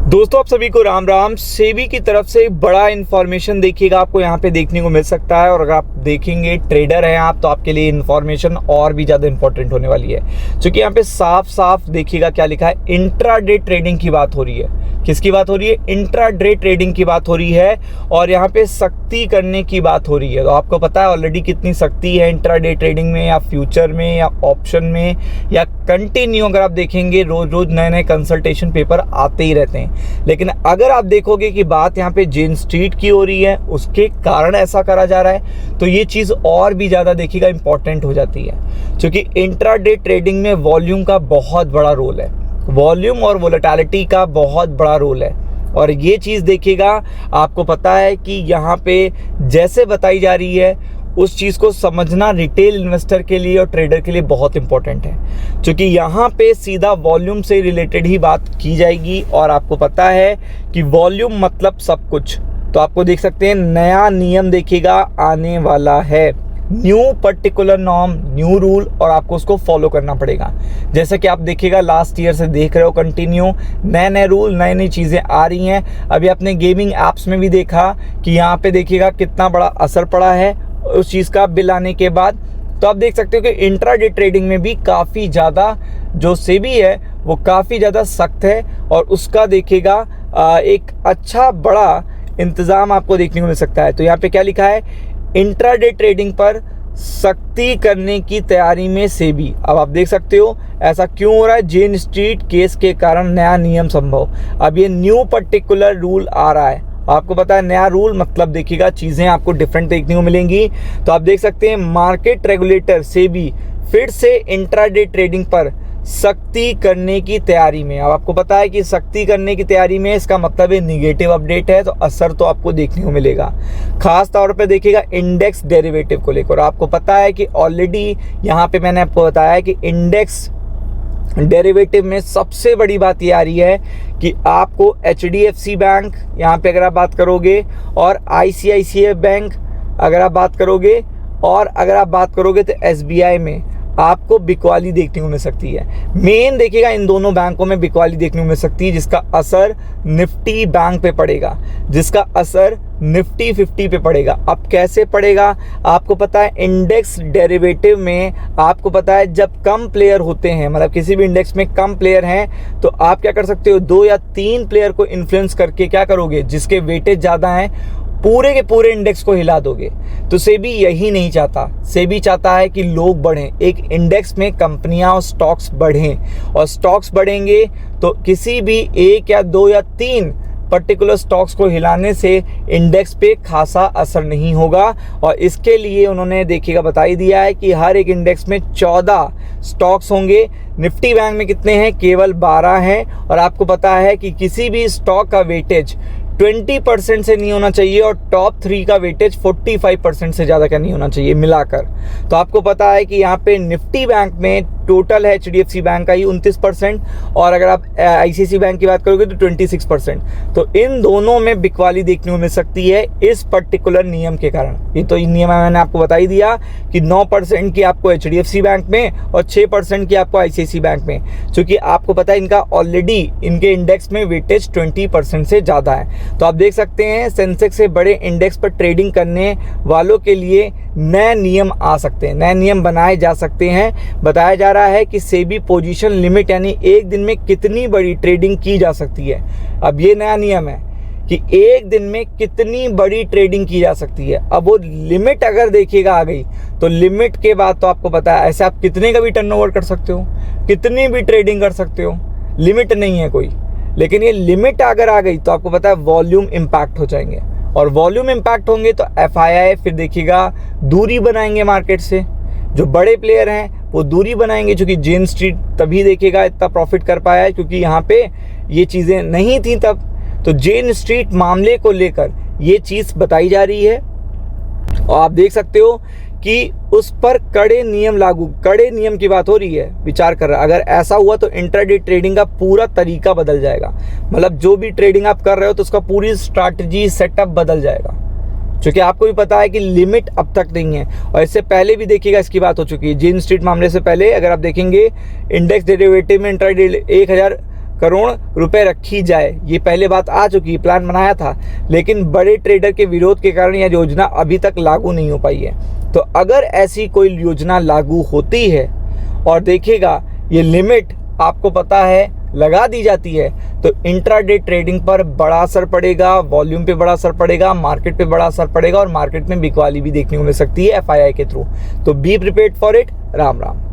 दोस्तों आप सभी को राम राम। सेबी की तरफ से बड़ा इन्फॉर्मेशन देखिएगा आपको यहाँ पे देखने को मिल सकता है, और अगर आप देखेंगे ट्रेडर हैं आप तो आपके लिए इन्फॉर्मेशन और भी ज़्यादा इंपॉर्टेंट होने वाली है। क्योंकि यहाँ पे साफ साफ देखिएगा क्या लिखा है, इंट्राडे ट्रेडिंग की बात हो रही है। किसकी बात हो रही है? इंट्राडे ट्रेडिंग की बात हो रही है, और यहाँ पे सख्ती करने की बात हो रही है। तो आपको पता है ऑलरेडी कितनी सख्ती है इंट्राडे ट्रेडिंग में, या फ्यूचर में, या ऑप्शन में, या कंटिन्यू। अगर आप देखेंगे रोज रोज नए नए कंसल्टेशन पेपर आते ही रहते हैं। लेकिन अगर आप देखोगे कि बात यहाँ पे जेन स्ट्रीट की हो रही है, उसके कारण ऐसा करा जा रहा है, तो ये चीज़ और भी ज़्यादा देखिएगा इंपॉर्टेंट हो जाती है। क्योंकि इंट्राडे ट्रेडिंग में वॉल्यूम का बहुत बड़ा रोल है, वॉल्यूम और वोलेटिलिटी का बहुत बड़ा रोल है। और ये चीज़ देखिएगा, आपको पता है कि यहाँ पे जैसे बताई जा रही है उस चीज़ को समझना रिटेल इन्वेस्टर के लिए और ट्रेडर के लिए बहुत इंपॉर्टेंट है। क्योंकि यहाँ पे सीधा वॉल्यूम से रिलेटेड ही बात की जाएगी, और आपको पता है कि वॉल्यूम मतलब सब कुछ। तो आपको देख सकते हैं नया नियम देखिएगा आने वाला है, new particular norm, new rule, और आपको उसको फॉलो करना पड़ेगा। जैसे कि आप देखिएगा लास्ट ईयर से देख रहे हो कंटिन्यू नए नए रूल, नई नई चीज़ें आ रही हैं। अभी आपने गेमिंग ऐप्स में भी देखा कि यहाँ पे देखिएगा कितना बड़ा असर पड़ा है उस चीज़ का बिल आने के बाद। तो आप देख सकते हो कि इंट्राडे ट्रेडिंग में भी काफ़ी ज़्यादा जो सेबी है वो काफ़ी ज़्यादा सख्त है, और उसका देखिएगा एक अच्छा बड़ा इंतज़ाम आपको देखने को मिल सकता है। तो यहाँ पे क्या लिखा है, इंट्राडे ट्रेडिंग पर सख्ती करने की तैयारी में सेबी। अब आप देख सकते हो ऐसा क्यों हो रहा है, जेन स्ट्रीट केस के कारण नया नियम संभव। अब ये न्यू पर्टिकुलर रूल आ रहा है, आपको पता है नया रूल मतलब देखिएगा चीज़ें आपको डिफरेंट देखने को मिलेंगी। तो आप देख सकते हैं मार्केट रेगुलेटर सेबी फिर से इंट्राडे ट्रेडिंग पर सख्ती करने की तैयारी में। अब आपको पता है कि सख्ती करने की तैयारी में इसका मतलब है निगेटिव अपडेट है, तो असर तो आपको देखने को मिलेगा। खास तौर पे देखिएगा इंडेक्स डेरिवेटिव को लेकर। आपको पता है कि ऑलरेडी यहाँ पे मैंने आपको बताया है कि इंडेक्स डेरिवेटिव में सबसे बड़ी बात ये आ रही है कि आपको HDFC बैंक यहाँ पे अगर आप बात करोगे, और ICICI बैंक अगर आप बात करोगे, और अगर आप बात करोगे तो SBI में आपको बिकवाली देखने को मिल सकती है। मेन देखिएगा इन दोनों बैंकों में बिकवाली देखने को मिल सकती है, जिसका असर निफ्टी बैंक पे पड़ेगा, जिसका असर निफ्टी 50 पे पड़ेगा। अब कैसे पड़ेगा? आपको पता है इंडेक्स डेरिवेटिव में आपको पता है जब कम प्लेयर होते हैं, मतलब किसी भी इंडेक्स में कम प्लेयर हैं, तो आप क्या कर सकते हो, 2 या 3 प्लेयर को इन्फ्लुएंस करके क्या करोगे, जिसके वेटेज ज़्यादा हैं पूरे के पूरे इंडेक्स को हिला दोगे। तो सेबी यही नहीं चाहता। सेबी चाहता है कि लोग बढ़ें, एक इंडेक्स में कंपनियां और स्टॉक्स बढ़ें, और स्टॉक्स बढ़ेंगे तो किसी भी 1 या 2 या 3 पर्टिकुलर स्टॉक्स को हिलाने से इंडेक्स पे खासा असर नहीं होगा। और इसके लिए उन्होंने देखिएगा बता ही दिया है कि हर एक इंडेक्स में 14 स्टॉक्स होंगे। निफ्टी बैंक में कितने हैं? केवल 12 हैं। और आपको पता है कि किसी भी स्टॉक का वेटेज 20% से नहीं होना चाहिए, और टॉप 3 का वेटेज 45% से ज़्यादा का नहीं होना चाहिए मिलाकर। तो आपको पता है कि यहाँ पे निफ्टी बैंक में टोटल है HDFC बैंक का ही 29%, और अगर आप ICICI बैंक की बात करोगे तो 26%। तो इन दोनों में बिकवाली देखने को मिल सकती है इस पर्टिकुलर नियम के कारण। ये तो नियम मैंने आपको बता ही दिया कि 9% की आपको HDFC बैंक में, और 6% की आपको ICICI बैंक में। क्योंकि आपको पता है इनका ऑलरेडी इनके इंडेक्स में वेटेज 20% से ज़्यादा है। तो आप देख सकते हैं सेंसेक्स से बड़े इंडेक्स पर ट्रेडिंग करने वालों के लिए नए नियम आ सकते हैं, नए नियम बनाए जा सकते हैं। बताया जा रहा है कि सेबी पोजीशन लिमिट यानी एक दिन में कितनी बड़ी ट्रेडिंग की जा सकती है। अब ये नया नियम है कि एक दिन में कितनी बड़ी ट्रेडिंग की जा सकती है। अब वो लिमिट अगर देखिएगा आ गई, तो लिमिट के बाद तो आपको पता है ऐसे आप कितने का भी टर्नओवर कर सकते हो, कितनी भी ट्रेडिंग कर सकते हो, लिमिट नहीं है कोई। लेकिन ये लिमिट अगर आ गई तो आपको पता है वॉल्यूम इम्पैक्ट हो जाएंगे, और वॉल्यूम इम्पैक्ट होंगे तो FII फिर देखिएगा दूरी बनाएंगे मार्केट से। जो बड़े प्लेयर हैं वो दूरी बनाएंगे, क्योंकि जेन स्ट्रीट तभी देखिएगा इतना प्रॉफिट कर पाया है क्योंकि यहाँ पे ये चीज़ें नहीं थी तब। तो जेन स्ट्रीट मामले को लेकर ये चीज़ बताई जा रही है, और आप देख सकते हो कि उस पर कड़े नियम की बात हो रही है, विचार कर रहा है। अगर ऐसा हुआ तो इंट्राडे ट्रेडिंग का पूरा तरीका बदल जाएगा, मतलब जो भी ट्रेडिंग आप कर रहे हो तो उसका पूरी स्ट्रैटेजी सेटअप बदल जाएगा। क्योंकि आपको भी पता है कि लिमिट अब तक नहीं है, और इससे पहले भी देखिएगा इसकी बात हो चुकी है। जेन स्ट्रीट मामले से पहले अगर आप देखेंगे इंडेक्स डेरिवेटिव में इंट्राडे करोड़ रुपए रखी जाए। ये पहले बात आ चुकी है, प्लान बनाया था, लेकिन बड़े ट्रेडर के विरोध के कारण यह योजना अभी तक लागू नहीं हो पाई है। तो अगर ऐसी कोई योजना लागू होती है और देखिएगा ये लिमिट आपको पता है लगा दी जाती है, तो इंट्राडे ट्रेडिंग पर बड़ा असर पड़ेगा, वॉल्यूम पे बड़ा असर पड़ेगा, मार्केट पे बड़ा असर पड़ेगा और मार्केट में बिकवाली भी देखने को मिल सकती है FII के थ्रू। तो be prepared for it. Ram Ram.